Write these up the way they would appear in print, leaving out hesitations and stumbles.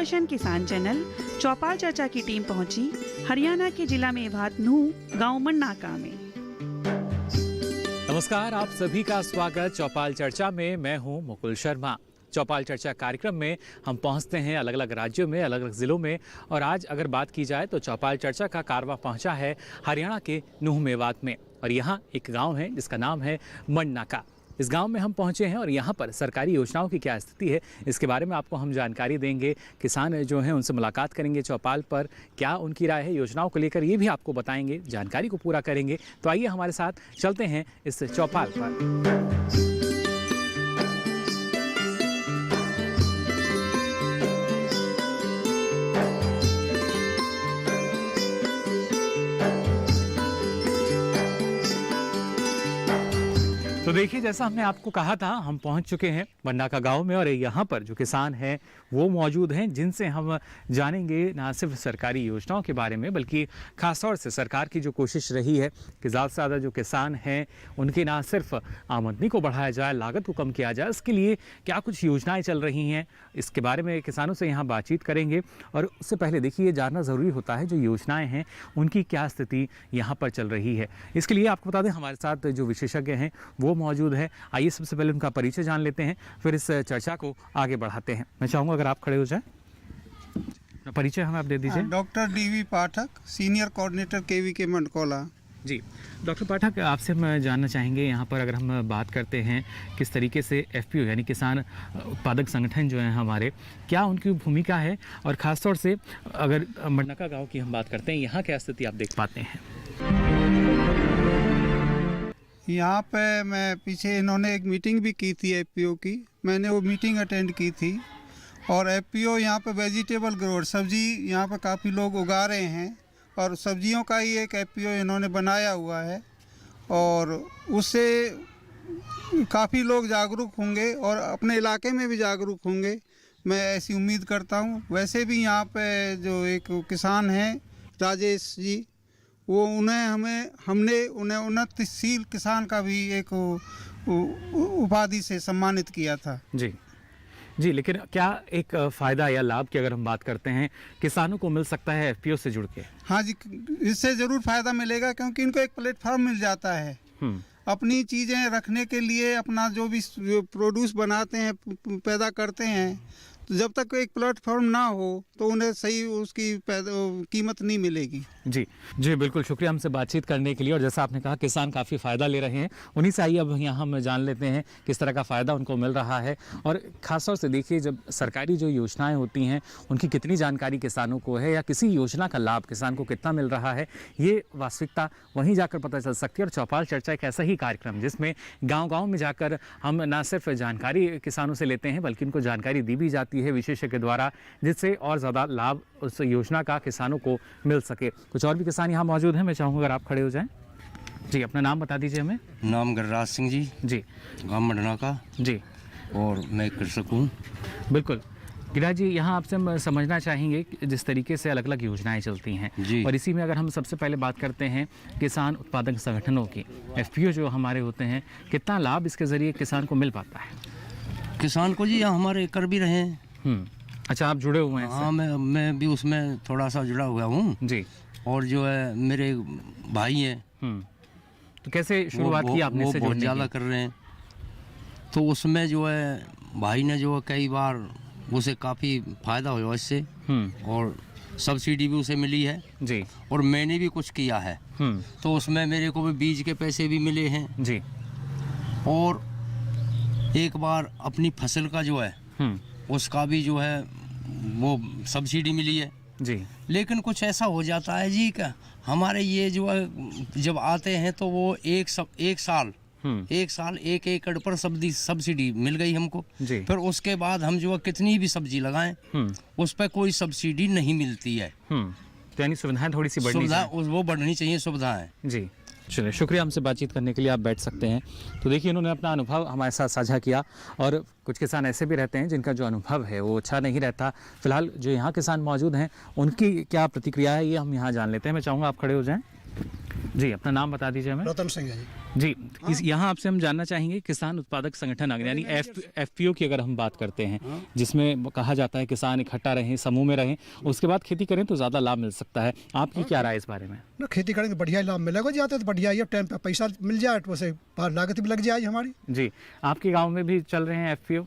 दूरदर्शन किसान चैनल चौपाल चर्चा की टीम पहुंची हरियाणा के जिला मेवात नूह गांव मन्नाका में। नमस्कार, आप सभी का स्वागत चौपाल चर्चा में। मैं हूं मुकुल शर्मा। चौपाल चर्चा कार्यक्रम में हम पहुंचते हैं अलग अलग राज्यों में, अलग अलग ज़िलों में, और आज अगर बात की जाए तो चौपाल चर्चा का कारवां पहुंचा है हरियाणा के नूह मेवात में। और यहाँ एक गांव है जिसका नाम है मन्नाका। इस गांव में हम पहुंचे हैं और यहाँ पर सरकारी योजनाओं की क्या स्थिति है इसके बारे में आपको हम जानकारी देंगे। किसान जो हैं उनसे मुलाकात करेंगे चौपाल पर, क्या उनकी राय है योजनाओं को लेकर ये भी आपको बताएंगे, जानकारी को पूरा करेंगे। तो आइए हमारे साथ चलते हैं इस चौपाल पर। तो देखिए, जैसा हमने आपको कहा था, हम पहुंच चुके हैं मन्नाका गांव में और यहाँ पर जो किसान हैं वो मौजूद हैं, जिनसे हम जानेंगे ना सिर्फ सरकारी योजनाओं के बारे में बल्कि खासतौर से सरकार की जो कोशिश रही है कि ज़्यादा से ज़्यादा जो किसान हैं उनकी ना सिर्फ आमदनी को बढ़ाया जाए, लागत को कम किया जाए, इसके लिए क्या कुछ योजनाएँ चल रही हैं, इसके बारे में किसानों से यहाँ बातचीत करेंगे। और उससे पहले देखिए, ये जानना ज़रूरी होता है जो योजनाएँ हैं उनकी क्या स्थिति यहाँ पर चल रही है। इसके लिए आपको बता दें, हमारे साथ जो विशेषज्ञ हैं वो मौजूद है। आइए सबसे पहले उनका परिचय जान लेते हैं, फिर इस चर्चा को आगे बढ़ाते हैं। मैं चाहूँगा अगर आप खड़े हो जाएं, परिचय हमें आप दे दीजिए। डॉक्टर डीवी पाठक, सीनियर कोऑर्डिनेटर केवीके मंडकोला। जी डॉक्टर पाठक, आपसे हम जानना चाहेंगे यहाँ पर अगर हम बात करते हैं किस तरीके से एफपीओ यानी किसान उत्पादक संगठन जो हैं हमारे, क्या उनकी भूमिका है, और ख़ासतौर से अगर मन्नाका गाँव की हम बात करते हैं, यहाँ क्या स्थिति आप देख पाते हैं? यहाँ पे मैं पीछे इन्होंने एक मीटिंग भी की थी एफपीओ की, मैंने वो मीटिंग अटेंड की थी। और एफपीओ यहाँ पे वेजिटेबल ग्रोअर, सब्जी यहाँ पे काफ़ी लोग उगा रहे हैं और सब्जियों का ही एक एफपीओ इन्होंने बनाया हुआ है और उससे काफ़ी लोग जागरूक होंगे और अपने इलाके में भी जागरूक होंगे, मैं ऐसी उम्मीद करता हूँ। वैसे भी यहाँ पे जो एक किसान हैं राजेश जी, वो हमने उन्हें उन्नतिशील किसान का भी एक उपाधि से सम्मानित किया था। जी, लेकिन क्या एक फ़ायदा या लाभ की अगर हम बात करते हैं किसानों को मिल सकता है एफपीओ से जुड़ के? हाँ जी, इससे ज़रूर फ़ायदा मिलेगा क्योंकि इनको एक प्लेटफॉर्म मिल जाता है अपनी चीज़ें रखने के लिए। अपना जो भी प्रोड्यूस बनाते हैं, पैदा करते हैं, तो जब तक एक प्लेटफॉर्म ना हो तो उन्हें सही उसकी कीमत नहीं मिलेगी। जी बिल्कुल, शुक्रिया हमसे बातचीत करने के लिए। और जैसा आपने कहा किसान काफ़ी फ़ायदा ले रहे हैं, उन्हीं से आइए अब यहाँ हम जान लेते हैं किस तरह का फ़ायदा उनको मिल रहा है। और ख़ासतौर से देखिए, जब सरकारी जो योजनाएं होती हैं उनकी कितनी जानकारी किसानों को है या किसी योजना का लाभ किसान को कितना मिल रहा है, ये वास्तविकता वहीं जाकर पता चल सकती है। और चौपाल चर्चा एक ऐसा ही कार्यक्रम जिसमें गाँव-गाँव में जाकर हम न सिर्फ जानकारी किसानों से लेते हैं बल्कि उनको जानकारी दी भी जाती है विशेषज्ञ द्वारा, जिससे और ज़्यादा लाभ उस योजना का किसानों को मिल सके। कुछ और भी किसान यहाँ मौजूद हैं, मैं चाहूँगा अगर आप खड़े हो जाएं। जी, अपना नाम बता दीजिए हमें। नाम गिरिराज सिंह जी, गाँव मन्नाका जी, और मैं कृषक हूँ। बिल्कुल गिरिराज जी, यहाँ आपसे हम समझना चाहेंगे जिस तरीके से अलग अलग योजनाएं चलती हैं जी, और इसी में अगर हम सबसे पहले बात करते हैं किसान उत्पादक संगठनों की, एफपीओ जो हमारे होते हैं, कितना लाभ इसके ज़रिए किसान को मिल पाता है? किसान को जी हमारे कर भी रहे हैं। अच्छा, आप जुड़े हुए हैं? हाँ, मैं भी उसमें थोड़ा सा जुड़ा हुआ हूँ जी। और जो है मेरे भाई हैं, तो कैसे शुरुआत की आपने? वो बहुत ज़्यादा कर रहे हैं, तो उसमें जो है भाई ने जो है कई बार उसे काफ़ी फ़ायदा हुआ इससे, और सब्सिडी भी उसे मिली है जी। और मैंने भी कुछ किया है, तो उसमें मेरे को भी बीज के पैसे भी मिले हैं जी। और एक बार अपनी फसल का जो है उसका भी जो है वो सब्सिडी मिली है जी। लेकिन कुछ ऐसा हो जाता है जी कि हमारे ये जो है जब आते हैं तो वो एक साल 1 एकड़ पर सब्सिडी मिल गई हमको जी। फिर उसके बाद हम जो है कितनी भी सब्जी लगाएं उस पर कोई सब्सिडी नहीं मिलती है। तो यानी सुविधाएं थोड़ी सी वो बढ़नी चाहिए सुविधाएं जी। चलिए, शुक्रिया हमसे बातचीत करने के लिए, आप बैठ सकते हैं। तो देखिए, इन्होंने अपना अनुभव हमारे साथ साझा किया, और कुछ किसान ऐसे भी रहते हैं जिनका जो अनुभव है वो अच्छा नहीं रहता। फिलहाल जो यहाँ किसान मौजूद हैं उनकी क्या प्रतिक्रिया है ये हम यहाँ जान लेते हैं। मैं चाहूँगा आप खड़े हो जाएं। जी, अपना नाम बता दीजिए हमें। रतन सिंह है जी। जी, इस यहाँ आपसे हम जानना चाहेंगे किसान उत्पादक संगठन यानी एफपीओ की अगर हम बात करते हैं, जिसमें कहा जाता है किसान इकट्ठा रहें, समूह में रहें, उसके बाद खेती करें तो ज़्यादा लाभ मिल सकता है। आपकी क्या राय इस बारे में? ना खेती करेंगे बढ़िया लाभ मिलेगा, जाते तो बढ़िया ही, टाइम पे पैसा मिल जाए तो वैसे लागत भी लग जाए हमारी। जी, आपके गाँव में भी चल रहे हैं एफपीओ?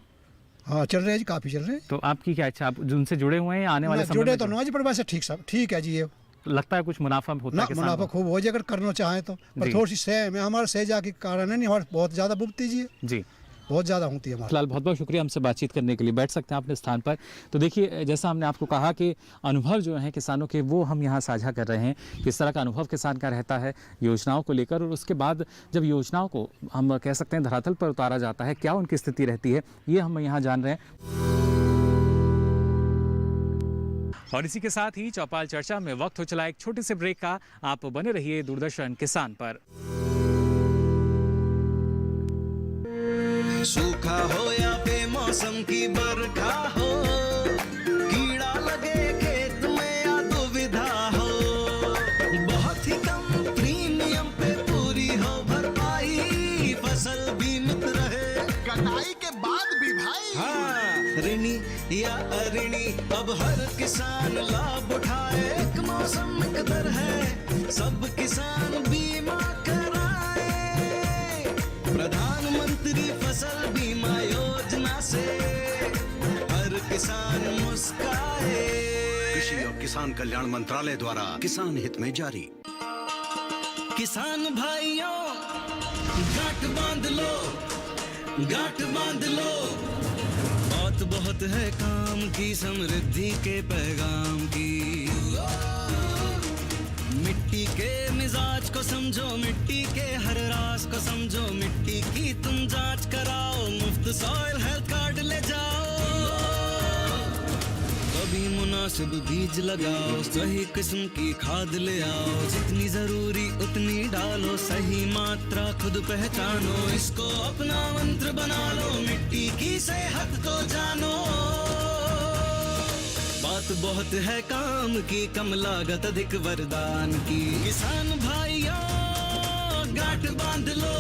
हाँ चल रहे हैं जी, काफ़ी चल रहे हैं। तो आपकी क्या इच्छा, आप जिनसे जुड़े हुए हैं आने वाले समय जुड़े में तो नहीं, पर वैसे ठीक है जी। ये लगता है कुछ मुनाफा होता है किसान मुनाफा खूब हो जाए अगर करना चाहें तो, पर थोड़ी सी सह में हमारे सहजा के कारण है नहीं, हमारे बहुत ज़्यादा बुगती जी जी, बहुत ज़्यादा होती है हमारी। फिलहाल बहुत बहुत शुक्रिया हमसे बातचीत करने के लिए। बैठ सकते हैं अपने स्थान पर। तो देखिए, जैसा हमने आपको कहा कि अनुभव जो हैं किसानों के वो हम यहाँ साझा कर रहे हैं, किस तरह का अनुभव किसान का रहता है योजनाओं को लेकर, और उसके बाद जब योजनाओं को हम कह सकते हैं धरातल पर उतारा जाता है, क्या उनकी स्थिति रहती है, ये हम यहाँ जान रहे हैं। और इसी के साथ ही चौपाल चर्चा में वक्त हो चला एक छोटे से ब्रेक का। आप बने रहिए दूरदर्शन किसान पर। सूखा हो या बेमौसम की बरखा हो, कीड़ा लगे खेत में या दुविधा हो, बहुत ही कम प्रीमियम पे पूरी हो भरपाई, फसल बीमित रहे कटाई के बाद भी भाई। हाँ, ऋणी या अऋणी अब हर किसान लाभ उठाए, एक मौसम एक दर है, सब किसान बीमा कराए, प्रधानमंत्री फसल बीमा योजना से हर किसान मुस्काए। कृषि और किसान कल्याण मंत्रालय द्वारा किसान हित में जारी। किसान भाइयों गांठ बांध लो, गांठ बांध लो, बहुत बहुत है काम की, समृद्धि के पैगाम की। मिट्टी के मिजाज को समझो, मिट्टी के हर राज को समझो, मिट्टी की तुम जांच कराओ, मुफ्त सॉइल हेल्थ कार्ड ले जाओ, कभी मुनासिब बीज लगाओ, सही किस्म की खाद ले आओ, जितनी जरूरी उतनी डालो, सही मात्रा खुद पहचानो, इसको अपना मंत्र बना लो, मिट्टी की सेहत को जानो। बात बहुत है काम की, कम लागत अधिक वरदान की, किसान भाइयों गांठ बांध लो।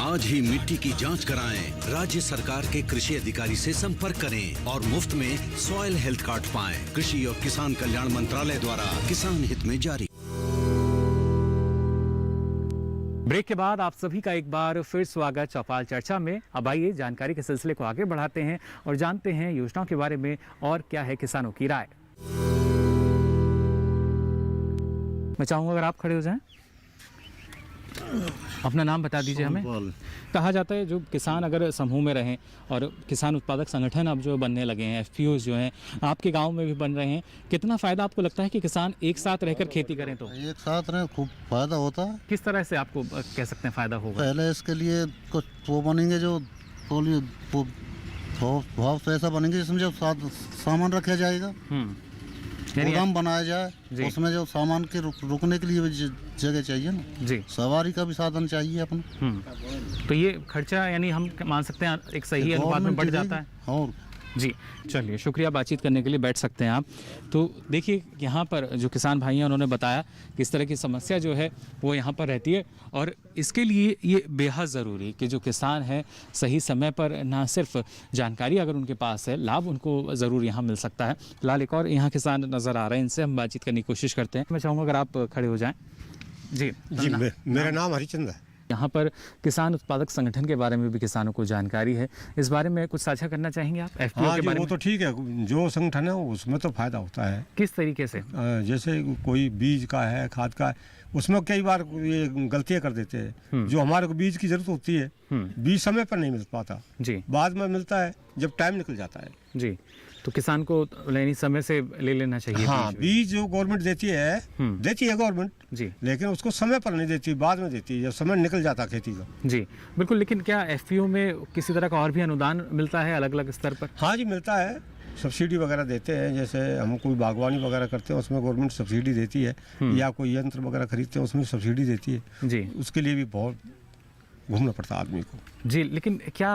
आज ही मिट्टी की जांच कराएं, राज्य सरकार के कृषि अधिकारी से संपर्क करें और मुफ्त में सॉइल हेल्थ कार्ड पाएं। कृषि और किसान कल्याण मंत्रालय द्वारा किसान हित में जारी। ब्रेक के बाद आप सभी का एक बार फिर स्वागत चौपाल चर्चा में। अब आइए जानकारी के सिलसिले को आगे बढ़ाते हैं और जानते हैं योजनाओं के बारे में और क्या है किसानों की राय। मैं चाहूंगा अगर आप खड़े हो जाएं, अपना नाम बता दीजिए हमें। कहा जाता है जो किसान अगर समूह में रहें, और किसान उत्पादक संगठन अब जो बनने लगे हैं, एफपीओज जो हैं आपके गांव में भी बन रहे हैं, कितना फ़ायदा आपको लगता है कि किसान एक साथ रहकर खेती करें? तो एक साथ रहें खूब फायदा होता है। किस तरह से आपको कह सकते हैं फ़ायदा होगा? पहले इसके लिए कुछ वो बनेंगे जो भाव से ऐसा बनेंगे जिसमें जो सामान रखा जाएगा, गोदाम बनाया जाए, उसमें जो सामान के रुकने के लिए जगह चाहिए ना जी, सवारी का भी साधन चाहिए अपना। तो ये खर्चा यानी हम मान सकते हैं एक सही अनुपात में बढ़ जाता है। और जी, चलिए शुक्रिया बातचीत करने के लिए। बैठ सकते हैं आप। तो देखिए, यहाँ पर जो किसान भाई हैं उन्होंने बताया किस तरह की समस्या जो है वो यहाँ पर रहती है, और इसके लिए ये बेहद ज़रूरी है कि जो किसान है सही समय पर ना सिर्फ जानकारी अगर उनके पास है, लाभ उनको ज़रूर यहाँ मिल सकता है। फिलहाल एक और यहाँ किसान नज़र आ रहे हैं, इनसे हम बातचीत करने की कोशिश करते हैं। मैं चाहूँगा अगर आप खड़े हो जाएँ। जी मेरा नाम हरिचंद है। यहाँ पर किसान उत्पादक संगठन के बारे में भी किसानों को जानकारी है, इस बारे में कुछ साझा करना चाहेंगे आप? एफपीओ के बारे वो में तो ठीक है, जो संगठन है उसमें तो फायदा होता है। किस तरीके से? जैसे कोई बीज का है, खाद का है, उसमें कई बार ये गलतियां कर देते हैं। जो हमारे को बीज की जरूरत होती है, बीज समय पर नहीं मिल पाता जी, बाद में मिलता है जब टाइम निकल जाता है जी। तो किसान को लेनी समय से ले लेना चाहिए। हाँ, बीज जो गवर्नमेंट देती है गवर्नमेंट जी, लेकिन उसको समय पर नहीं देती, बाद में देती है जब समय निकल जाता खेती का। जी बिल्कुल। लेकिन क्या एफपीओ में किसी तरह का और भी अनुदान मिलता है अलग अलग स्तर पर? हाँ जी, मिलता है, सब्सिडी वगैरह देते हैं। जैसे हम कोई बागवानी वगैरह करते हैं उसमें गवर्नमेंट सब्सिडी देती है, या कोई यंत्र वगैरह खरीदते हैं उसमें सब्सिडी देती है जी। उसके लिए भी बहुत घूमना पड़ता है आदमी को जी। लेकिन क्या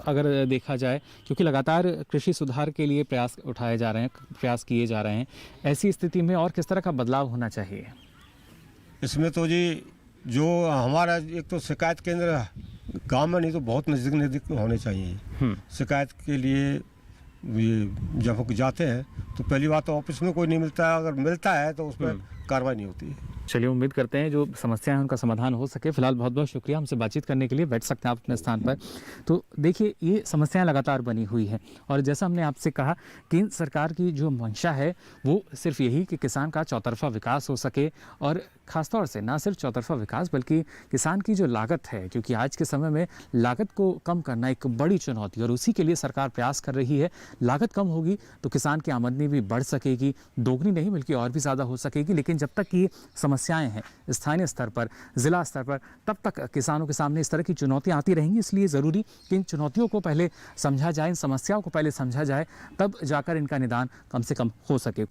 अगर देखा जाए, क्योंकि लगातार कृषि सुधार के लिए प्रयास उठाए जा रहे हैं, प्रयास किए जा रहे हैं, ऐसी स्थिति में और किस तरह का बदलाव होना चाहिए? इसमें तो जी जो हमारा एक तो शिकायत केंद्र गांव में नहीं तो बहुत नज़दीक होने चाहिए। शिकायत के लिए ये जब जाते हैं तो पहली बात तो ऑफिस में कोई नहीं मिलता है, अगर मिलता है तो उस पर कार्रवाई नहीं होती है। चलिए, उम्मीद करते हैं जो समस्या है उनका समाधान हो सके। फिलहाल बहुत बहुत शुक्रिया हमसे बातचीत करने के लिए। बैठ सकते हैं आप अपने स्थान पर। तो देखिए, ये समस्याएं लगातार बनी हुई है और जैसा हमने आपसे कहा, केंद्र सरकार की जो मंशा है वो सिर्फ यही कि किसान का चौतरफा विकास हो सके, और ख़ासतौर से ना सिर्फ चौतरफा विकास बल्कि किसान की जो लागत है, क्योंकि आज के समय में लागत को कम करना एक बड़ी चुनौती है और उसी के लिए सरकार प्रयास कर रही है। लागत कम होगी तो किसान की आमदनी भी बढ़ सकेगी, दोगुनी नहीं बल्कि और भी ज़्यादा हो सकेगी। लेकिन जब तक ये समस्याएं हैं स्थानीय स्तर पर, ज़िला स्तर पर, तब तक किसानों के सामने इस तरह की चुनौतियां आती रहेंगी। इसलिए ज़रूरी कि इन चुनौतियों को पहले समझा जाए, इन समस्याओं को पहले समझा जाए, तब जाकर इनका निदान कम से कम हो सके।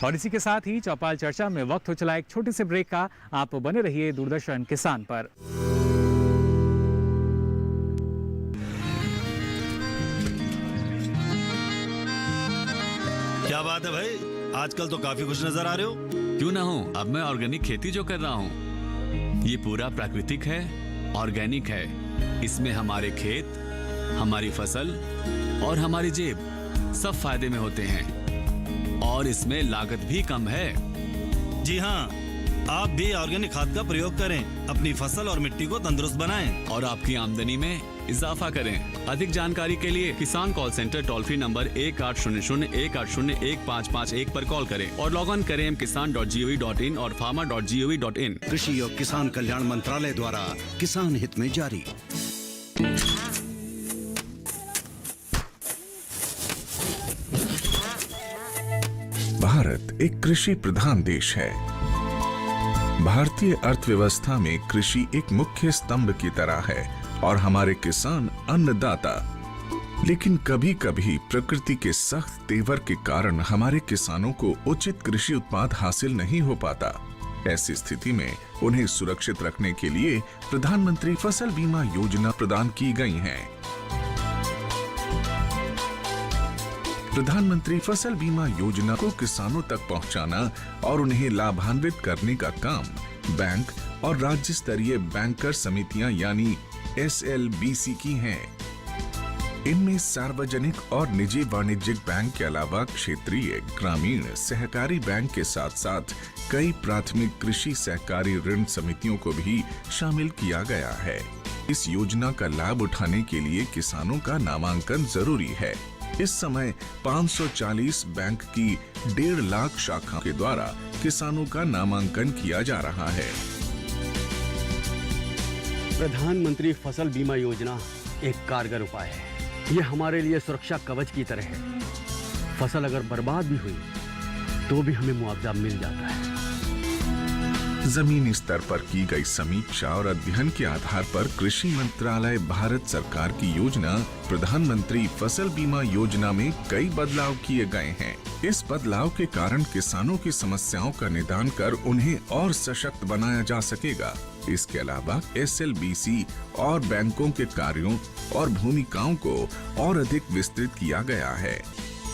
और इसी के साथ ही चौपाल चर्चा में वक्त हो चला एक छोटे से ब्रेक का। आप बने रहिए दूरदर्शन किसान पर। क्या बात है भाई, आजकल तो काफी खुश नजर आ रहे हो। क्यों ना हो, अब मैं ऑर्गेनिक खेती जो कर रहा हूँ ये पूरा प्राकृतिक है, ऑर्गेनिक है। इसमें हमारे खेत, हमारी फसल और हमारी जेब सब फायदे में होते हैं और इसमें लागत भी कम है। जी हाँ, आप भी ऑर्गेनिक खाद का प्रयोग करें, अपनी फसल और मिट्टी को तंदुरुस्त बनाएं और आपकी आमदनी में इजाफा करें। अधिक जानकारी के लिए किसान call centre toll free number 1800-180-1551 पर कॉल करें और लॉग ऑन करें kisan.gov.in और farmer.gov.in। कृषि और किसान कल्याण मंत्रालय द्वारा किसान हित में जारी। भारत एक कृषि प्रधान देश है। भारतीय अर्थव्यवस्था में कृषि एक मुख्य स्तंभ की तरह है और हमारे किसान अन्नदाता। लेकिन कभी कभी प्रकृति के सख्त तेवर के कारण हमारे किसानों को उचित कृषि उत्पाद हासिल नहीं हो पाता। ऐसी स्थिति में उन्हें सुरक्षित रखने के लिए प्रधानमंत्री फसल बीमा योजना प्रदान की गई है। प्रधानमंत्री फसल बीमा योजना को किसानों तक पहुंचाना और उन्हें लाभान्वित करने का काम बैंक और राज्य स्तरीय बैंकर समितियां यानी SLBC की हैं। इनमें सार्वजनिक और निजी वाणिज्यिक बैंक के अलावा क्षेत्रीय, ग्रामीण, सहकारी बैंक के साथ साथ कई प्राथमिक कृषि सहकारी ऋण समितियों को भी शामिल किया गया है। इस योजना का लाभ उठाने के लिए किसानों का नामांकन जरूरी है। इस समय 540 बैंक की 1.5 लाख शाखा के द्वारा किसानों का नामांकन किया जा रहा है। प्रधानमंत्री फसल बीमा योजना एक कारगर उपाय है। ये हमारे लिए सुरक्षा कवच की तरह है। फसल अगर बर्बाद भी हुई तो भी हमें मुआवजा मिल जाता है। जमीनी स्तर पर की गई समीक्षा और अध्ययन के आधार पर कृषि मंत्रालय भारत सरकार की योजना प्रधानमंत्री फसल बीमा योजना में कई बदलाव किए गए हैं। इस बदलाव के कारण किसानों की समस्याओं का निदान कर उन्हें और सशक्त बनाया जा सकेगा। इसके अलावा SLBC और बैंकों के कार्यों और भूमिकाओं को और अधिक विस्तृत किया गया है।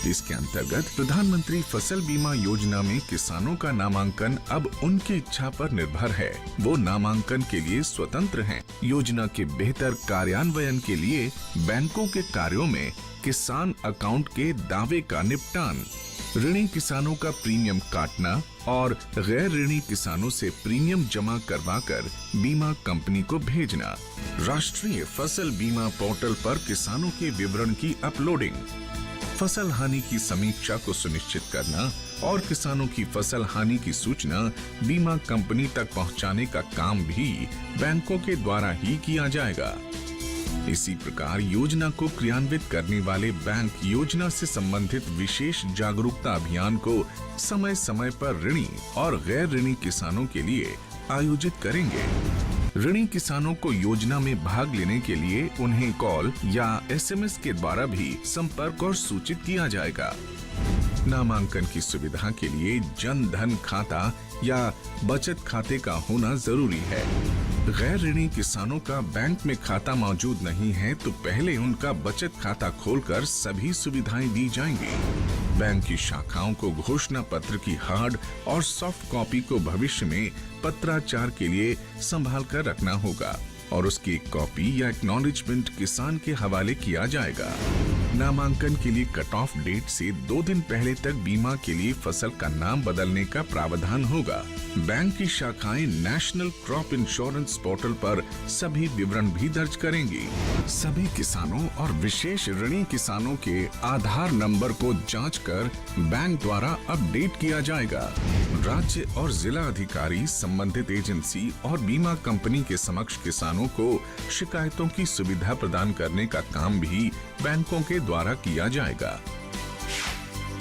इसके अंतर्गत प्रधानमंत्री फसल बीमा योजना में किसानों का नामांकन अब उनकी इच्छा पर निर्भर है। वो नामांकन के लिए स्वतंत्र हैं। योजना के बेहतर कार्यान्वयन के लिए बैंकों के कार्यों में किसान अकाउंट के दावे का निपटान, ऋणी किसानों का प्रीमियम काटना और गैर ऋणी किसानों से प्रीमियम जमा करवाकर बीमा कंपनी को भेजना, राष्ट्रीय फसल बीमा पोर्टल पर किसानों के विवरण की अपलोडिंग, फसल हानि की समीक्षा को सुनिश्चित करना और किसानों की फसल हानि की सूचना बीमा कंपनी तक पहुंचाने का काम भी बैंकों के द्वारा ही किया जाएगा। इसी प्रकार योजना को क्रियान्वित करने वाले बैंक योजना से संबंधित विशेष जागरूकता अभियान को समय समय पर ऋणी और गैर ऋणी किसानों के लिए आयोजित करेंगे। ऋणी किसानों को योजना में भाग लेने के लिए उन्हें कॉल या SMS के द्वारा भी संपर्क और सूचित किया जाएगा। नामांकन की सुविधा के लिए जन धन खाता या बचत खाते का होना जरूरी है। गैर ऋणी किसानों का बैंक में खाता मौजूद नहीं है तो पहले उनका बचत खाता खोलकर सभी सुविधाएं दी जाएंगी। बैंक की शाखाओं को घोषणा पत्र की हार्ड और सॉफ्ट कॉपी को भविष्य में पत्राचार के लिए संभाल कर रखना होगा और उसकी एक कॉपी या एक्नॉलेजमेंट किसान के हवाले किया जाएगा। नामांकन के लिए कट ऑफ डेट से 2 दिन पहले तक बीमा के लिए फसल का नाम बदलने का प्रावधान होगा। बैंक की शाखाएं नेशनल क्रॉप इंश्योरेंस पोर्टल पर सभी विवरण भी दर्ज करेंगी। सभी किसानों और विशेष ऋणी किसानों के आधार नंबर को जांचकर बैंक द्वारा अपडेट किया जाएगा। राज्य और जिला अधिकारी संबंधित एजेंसी और बीमा कंपनी के समक्ष किसानों को शिकायतों की सुविधा प्रदान करने का काम भी बैंकों के द्वारा किया जाएगा।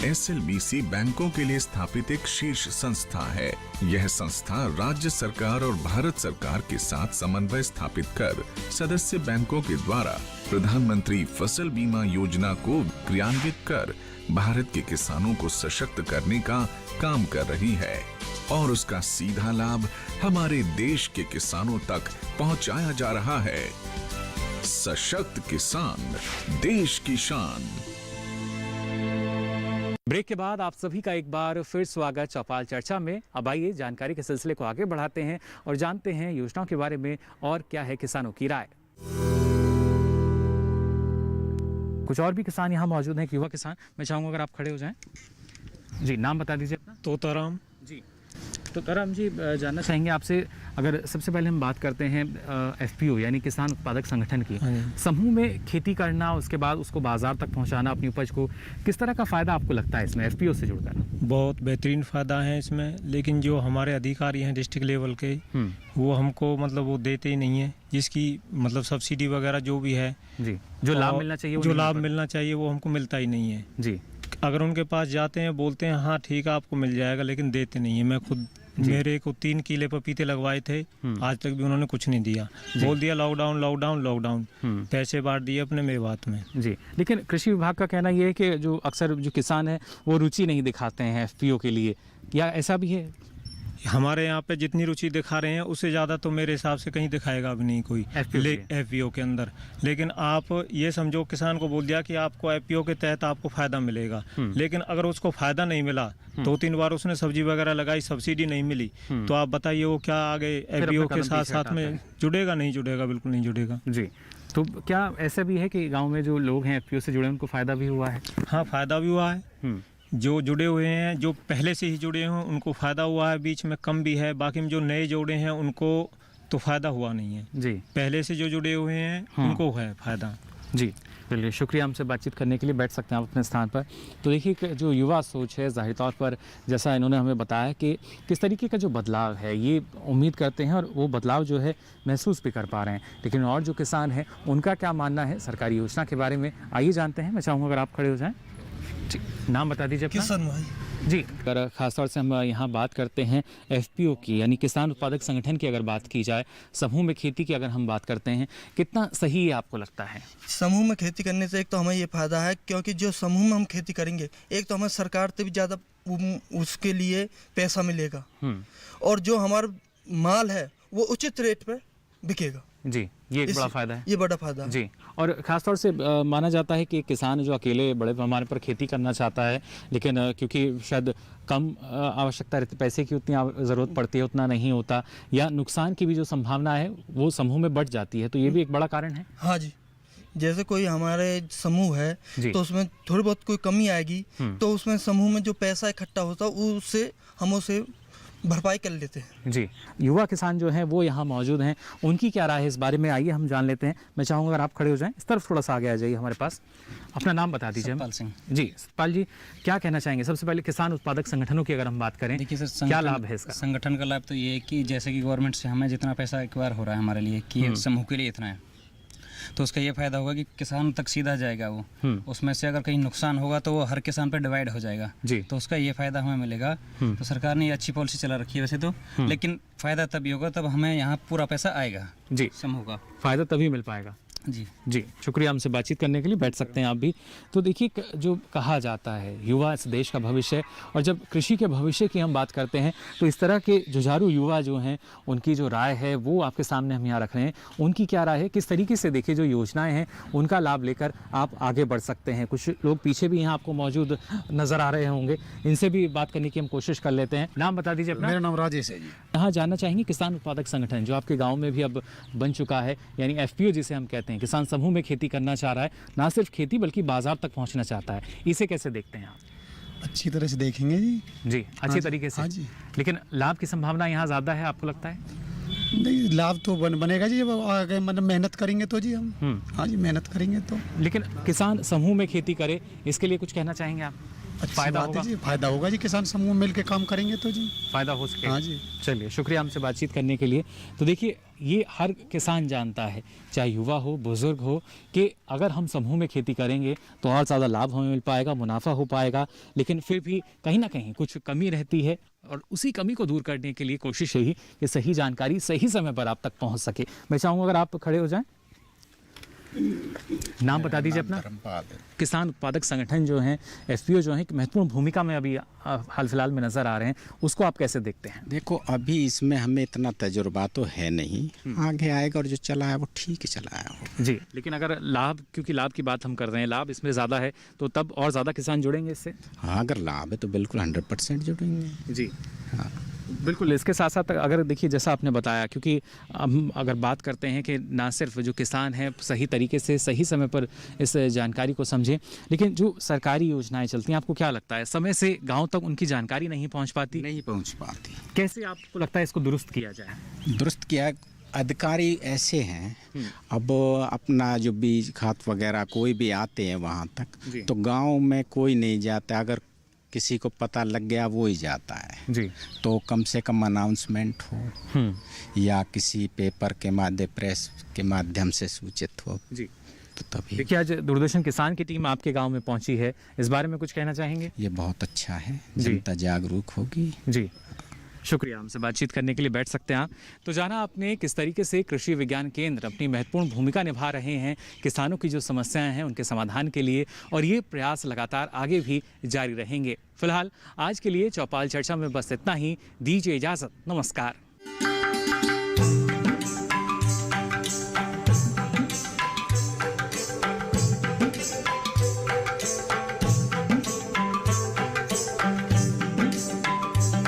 SLBC बैंकों के लिए स्थापित एक शीर्ष संस्था है। यह संस्था राज्य सरकार और भारत सरकार के साथ समन्वय स्थापित कर सदस्य बैंकों के द्वारा प्रधानमंत्री फसल बीमा योजना को क्रियान्वित कर भारत के किसानों को सशक्त करने का काम कर रही है और उसका सीधा लाभ हमारे देश के किसानों तक पहुंचाया जा रहा है। सशक्त किसान, देश की शान। ब्रेक के बाद आप सभी का एक बार फिर स्वागत चौपाल चर्चा में। अब आइए जानकारी के सिलसिले को आगे बढ़ाते हैं और जानते हैं योजनाओं के बारे में और क्या है किसानों की राय। कुछ और भी किसान यहाँ मौजूद हैं, युवा किसान। मैं चाहूँगा अगर आप खड़े हो जाएं। जी, नाम बता दीजिए अपना। तोताराम जी। तोताराम जी, जानना चाहेंगे आपसे, अगर सबसे पहले हम बात करते हैं FPO यानी किसान उत्पादक संगठन की, समूह में खेती करना, उसके बाद उसको बाजार तक पहुंचाना अपनी उपज को, किस तरह का फ़ायदा आपको लगता है इसमें FPO से जुड़कर? बहुत बेहतरीन फ़ायदा है इसमें, लेकिन जो हमारे अधिकारी हैं डिस्ट्रिक्ट लेवल के, वो हमको मतलब वो देते ही नहीं है, जिसकी मतलब सब्सिडी वगैरह जो भी है जी, जो लाभ मिलना चाहिए, जो लाभ मिलना चाहिए वो हमको मिलता ही नहीं है जी। अगर उनके पास जाते हैं, बोलते हैं हाँ ठीक है आपको मिल जाएगा, लेकिन देते नहीं है। मैं खुद, मेरे को 3 किले पपीते लगवाए थे, आज तक भी उन्होंने कुछ नहीं दिया। बोल दिया लॉकडाउन लॉकडाउन लॉकडाउन, पैसे बांट दिए अपने मेरे बात में जी। लेकिन कृषि विभाग का कहना ये है कि जो अक्सर जो किसान है वो रुचि नहीं दिखाते हैं FPO के लिए, या ऐसा भी है? हमारे यहाँ पे जितनी रुचि दिखा रहे हैं उससे ज़्यादा तो मेरे हिसाब से कहीं दिखाएगा भी नहीं कोई FPO के अंदर। लेकिन आप ये समझो, किसान को बोल दिया कि आपको FPO के तहत आपको फ़ायदा मिलेगा, लेकिन अगर उसको फ़ायदा नहीं मिला, 2-3 बार उसने सब्जी वगैरह लगाई, सब्सिडी नहीं मिली, तो आप बताइए वो क्या आगे FPO के साथ साथ में जुड़ेगा? नहीं जुड़ेगा, बिल्कुल नहीं जुड़ेगा जी। तो क्या ऐसा भी है कि गाँव में जो लोग हैं FPO से जुड़े उनको फ़ायदा भी हुआ है? हाँ, फ़ायदा भी हुआ है। जो जुड़े हुए हैं, जो पहले से ही जुड़े हों, उनको फ़ायदा हुआ है। बीच में कम भी है, बाकी में जो नए जोड़े हैं उनको तो फ़ायदा हुआ नहीं है जी। पहले से जो जुड़े हुए हैं उनको है फ़ायदा जी। चलिए, शुक्रिया हमसे बातचीत करने के लिए। बैठ सकते हैं आप अपने स्थान पर। तो देखिए, जो युवा सोच है, ज़ाहिर तौर पर जैसा इन्होंने हमें बताया कि किस तरीके का जो बदलाव है ये उम्मीद करते हैं और वो बदलाव जो है महसूस भी कर पा रहे हैं। लेकिन और जो किसान हैं उनका क्या मानना है सरकारी योजना के बारे में, आइए जानते हैं। मैं चाहूँगा अगर आप खड़े हो जाएँ। नाम बता दीजिए अपना। किसान भाई जी। अगर खासतौर से हम यहाँ बात करते हैं FPO की, यानी किसान उत्पादक संगठन की अगर बात की जाए, समूह में खेती की अगर हम बात करते हैं, कितना सही है आपको लगता है? समूह में खेती करने से एक तो हमें ये फायदा है, क्योंकि जो समूह में हम खेती करेंगे, एक तो हमें सरकार से भी ज़्यादा उसके लिए पैसा मिलेगा और जो हमारा माल है वो उचित रेट पे बिकेगा जी। ये एक बड़ा फायदा है। ये बड़ा फायदा है जी। और ख़ासतौर से माना जाता है कि किसान जो अकेले बड़े पैमाने पर खेती करना चाहता है, लेकिन क्योंकि शायद कम आवश्यकता रहती, पैसे की उतनी ज़रूरत पड़ती है, उतना नहीं होता, या नुकसान की भी जो संभावना है वो समूह में बढ़ जाती है, तो ये भी एक बड़ा कारण है। हाँ जी, जैसे कोई हमारे समूह है तो उसमें थोड़ी बहुत कोई कमी आएगी, तो उसमें समूह में जो पैसा इकट्ठा होता है उससे हम उसे भरपाई कर लेते हैं जी। युवा किसान जो हैं वो यहाँ मौजूद हैं, उनकी क्या राय है इस बारे में, आइए हम जान लेते हैं। मैं चाहूँगा अगर आप खड़े हो जाएं, इस तरफ थोड़ा सा आगे आ जाइए हमारे पास। अपना नाम बता दीजिए। सतपाल सिंह जी। सतपाल जी, क्या कहना चाहेंगे? सबसे पहले किसान उत्पादक संगठनों की अगर हम बात करें, देखिए सर, क्या लाभ है इसका? संगठन का लाभ तो ये है कि जैसे कि गवर्नमेंट से हमें जितना पैसा एक्वायर हो रहा है हमारे लिए कि समूह के लिए इतना है, तो उसका ये फ़ायदा होगा कि किसान तक सीधा जाएगा वो, उसमें से अगर कहीं नुकसान होगा तो वो हर किसान पर डिवाइड हो जाएगा जी। तो उसका ये फ़ायदा हमें मिलेगा। तो सरकार ने ये अच्छी पॉलिसी चला रखी है वैसे तो, लेकिन फ़ायदा तभी होगा तब हमें यहाँ पूरा पैसा आएगा जी, समूह का फ़ायदा तभी मिल पाएगा। जी जी, शुक्रिया हमसे बातचीत करने के लिए। बैठ सकते हैं आप भी। तो देखिए, जो कहा जाता है युवा इस देश का भविष्य है, और जब कृषि के भविष्य की हम बात करते हैं तो इस तरह के जुझारू युवा जो हैं उनकी जो राय है वो आपके सामने हम यहाँ रख रहे हैं। उनकी क्या राय है, किस तरीके से देखिए जो योजनाएं हैं उनका लाभ लेकर आप आगे बढ़ सकते हैं। कुछ लोग पीछे भी यहाँ आपको मौजूद नज़र आ रहे होंगे, इनसे भी बात करने की हम कोशिश कर लेते हैं। नाम बता दीजिए अपना। मेरा नाम राजेश है जी। यहाँ जानना चाहेंगे किसान उत्पादक संगठन जो आपके गाँव में भी अब बन चुका है, यानी FPO जिसे हम कहते हैं, किसान समूह में खेती करना चाह रहा है, ना सिर्फ खेती बल्कि बाजार तक पहुंचना चाहता है, इसे कैसे देखते हैं आप? अच्छी तरह से देखेंगे जी। जी, अच्छी तरीके से। हाँ जी। लेकिन लाभ की संभावना यहाँ ज़्यादा है आपको लगता है? नहीं, लाभ तो बनेगा जी, जब आगे मतलब मेहनत करेंगे तो जी हम। हाँ जी, मेहनत करेंगे तो। लेकिन किसान समूह में खेती करे, इसके लिए कुछ कहना चाहेंगे आप? फायदा होगा जी, फायदा होगा जी, किसान समूह मिल के काम करेंगे तो जी फायदा हो सके। हाँ जी। चलिए, शुक्रिया हमसे बातचीत करने के लिए। तो देखिए, ये हर किसान जानता है, चाहे युवा हो बुजुर्ग हो, कि अगर हम समूह में खेती करेंगे तो और ज़्यादा लाभ हमें मिल पाएगा, मुनाफा हो पाएगा। लेकिन फिर भी कहीं ना कहीं कुछ कमी रहती है, और उसी कमी को दूर करने के लिए कोशिश यही कि सही जानकारी सही समय पर आप तक पहुंच सके। मैं चाहूँगा अगर आप खड़े हो जाएं। नाम बता दीजिए अपना। किसान उत्पादक संगठन जो हैं, FPO जो हैं, एक महत्वपूर्ण भूमिका में अभी हाल फिलहाल में नज़र आ रहे हैं, उसको आप कैसे देखते हैं? देखो, अभी इसमें हमें इतना तजुर्बा तो है नहीं, आगे आएगा, और जो चला है वो ठीक ही चला है जी। लेकिन अगर लाभ, क्योंकि लाभ की बात हम कर रहे हैं, लाभ इसमें ज़्यादा है तो तब और ज़्यादा किसान जुड़ेंगे इससे? हाँ, अगर लाभ है तो बिल्कुल 100% जुड़ेंगे जी। हाँ बिल्कुल। इसके साथ साथ अगर देखिए, जैसा आपने बताया, क्योंकि हम अगर बात करते हैं कि ना सिर्फ जो किसान हैं सही तरीके से सही समय पर इस जानकारी को समझें, लेकिन जो सरकारी योजनाएं चलती हैं, आपको क्या लगता है समय से गांव तक उनकी जानकारी नहीं पहुंच पाती? नहीं पहुंच पाती। कैसे आपको लगता है इसको दुरुस्त किया जाए? दुरुस्त किया, अधिकारी ऐसे हैं, अब अपना जो बीज खाद वगैरह कोई भी आते हैं वहाँ तक, तो गाँव में कोई नहीं जाता, अगर किसी को पता लग गया वो ही जाता है जी। तो कम से कम अनाउंसमेंट हो या किसी पेपर के माध्यम, प्रेस के माध्यम से सूचित हो जी। तो तभी। देखिए, आज दूरदर्शन किसान की टीम आपके गांव में पहुंची है, इस बारे में कुछ कहना चाहेंगे? ये बहुत अच्छा है, जनता जागरूक होगी जी। शुक्रिया हमसे बातचीत करने के लिए। बैठ सकते हैं आप। तो जाना आपने किस तरीके से कृषि विज्ञान केंद्र अपनी महत्वपूर्ण भूमिका निभा रहे हैं किसानों की जो समस्याएं हैं उनके समाधान के लिए, और ये प्रयास लगातार आगे भी जारी रहेंगे। फिलहाल आज के लिए चौपाल चर्चा में बस इतना ही। दीजिए इजाज़त। नमस्कार।